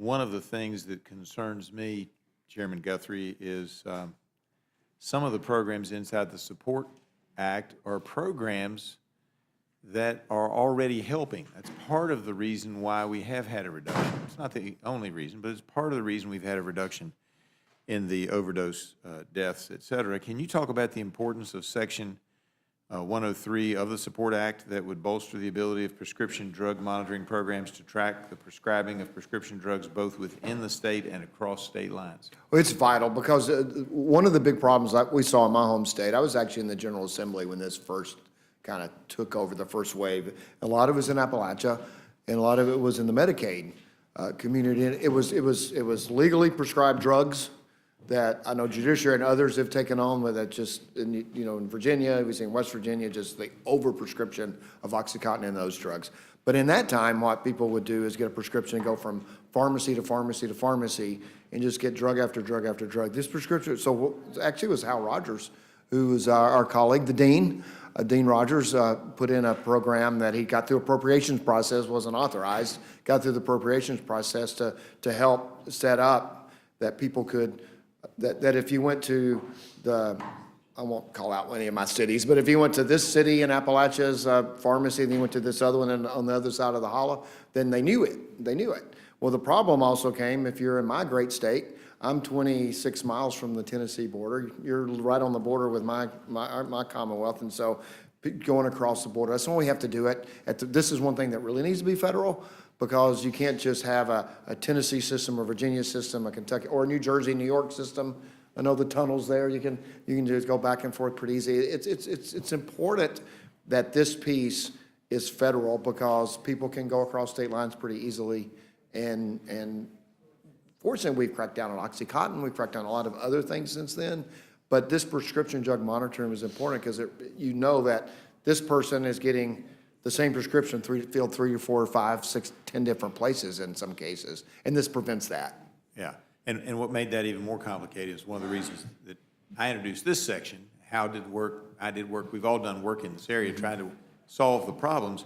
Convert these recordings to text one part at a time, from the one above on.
one of the things that concerns me, Chairman Guthrie, is some of the programs inside the Support Act are programs that are already helping. That's part of the reason why we have had a reduction. It's not the only reason, but it's part of the reason we've had a reduction in the overdose deaths, et cetera. Can you talk about the importance of Section 103 of the Support Act that would bolster the ability of prescription drug monitoring programs to track the prescribing of prescription drugs both within the state and across state lines? Well, it's vital because one of the big problems that we saw in my home state, I was actually in the General Assembly when this first kind of took over the first wave. A lot of it was in Appalachia, and a lot of it was in the Medicaid community. And it was legally prescribed drugs that I know Judiciary and others have taken on with it. Just in Virginia, we've seen West Virginia, just the overprescription of OxyContin and those drugs. But in that time, what people would do is get a prescription and go from pharmacy to pharmacy to pharmacy and just get drug after drug after drug. This prescription, so actually it was Hal Rogers, who was our colleague, the dean. Dean Rogers put in a program that he got through appropriations process, wasn't authorized, got through the appropriations process to help set up that people could, that if you went to I won't call out any of my cities, but if you went to this city in Appalachia's pharmacy, and you went to this other one on the other side of the hollow, then they knew it. They knew it. Well, the problem also came if you're in my great state. I'm 26 miles from the Tennessee border. You're right on the border with my Commonwealth, and so going across the border, that's when we have to do it. This is one thing that really needs to be federal, because you can't just have a Tennessee system, or Virginia system, a Kentucky, or a New Jersey, New York system. I know the tunnels there. You can just go back and forth pretty easy. It's important that this piece is federal, because people can go across state lines pretty easily, and fortunately, we've cracked down on OxyContin. We've cracked down on a lot of other things since then. But this prescription drug monitoring is important, because you know that this person is getting the same prescription filled 3 or 4 or 5, 6, 10 different places in some cases, and this prevents that. Yeah, and what made that even more complicated is one of the reasons that I introduced this section. I did work, we've all done work in this area trying to solve the problems,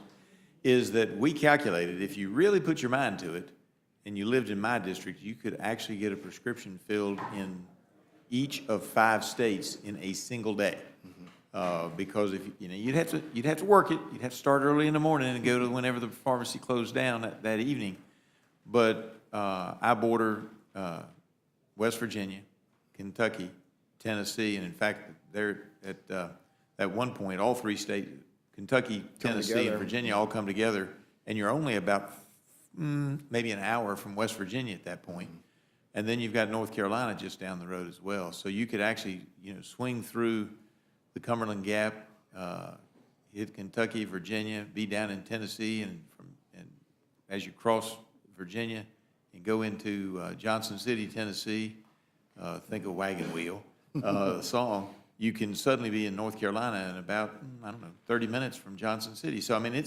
is that we calculated if you really put your mind to it, and you lived in my district, you could actually get a prescription filled in each of 5 states in a single day. Because if you'd have to work it. You'd have to start early in the morning and go to whenever the pharmacy closed down that evening. But I border West Virginia, Kentucky, Tennessee, and in fact, they're at one point, all 3 states, Kentucky, Tennessee, and Virginia, all come together, and you're only about maybe an hour from West Virginia at that point. And then you've got North Carolina just down the road as well. So you could actually, swing through the Cumberland Gap, hit Kentucky, Virginia, be down in Tennessee, and as you cross Virginia and go into Johnson City, Tennessee, think of Wagon Wheel, the song, you can suddenly be in North Carolina in about, 30 minutes from Johnson City. So, I mean,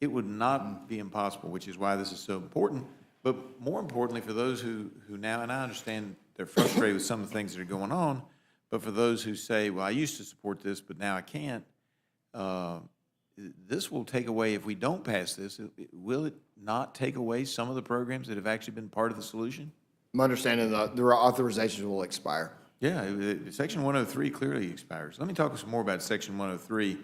it would not be impossible, which is why this is so important. But more importantly, for those who now, and I understand they're frustrated with some of the things that are going on, but for those who say, well, I used to support this, but now I can't, this will take away, if we don't pass this, will it not take away some of the programs that have actually been part of the solution? My understanding, the authorizations will expire. Yeah, Section 103 clearly expires. Let me talk some more about Section 103,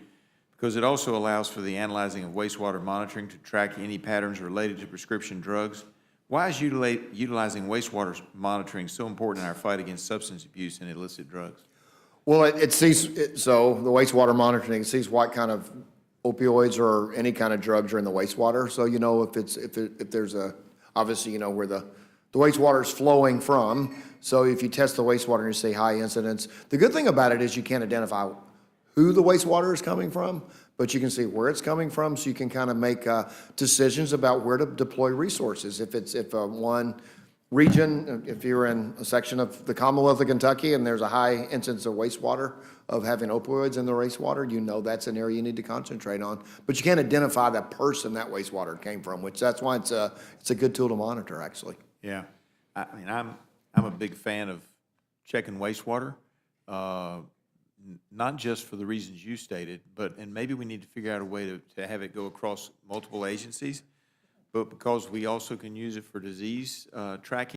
because it also allows for the analyzing of wastewater monitoring to track any patterns related to prescription drugs. Why is utilizing wastewater monitoring so important in our fight against substance abuse and illicit drugs? Well, so the wastewater monitoring sees what kind of opioids or any kind of drugs are in the wastewater. So if there's obviously where the wastewater is flowing from. So if you test the wastewater and you say high incidence, the good thing about it is you can't identify who the wastewater is coming from, but you can see where it's coming from, so you can kind of make decisions about where to deploy resources. If one region, if you're in a section of the Commonwealth of Kentucky and there's a high incidence of wastewater, of having opioids in the wastewater, that's an area you need to concentrate on. But you can't identify that person that wastewater came from, that's why it's a good tool to monitor, actually. Yeah, I mean, I'm a big fan of checking wastewater. Not just for the reasons you stated, and maybe we need to figure out a way to have it go across multiple agencies. but because we also can use it for disease tracking,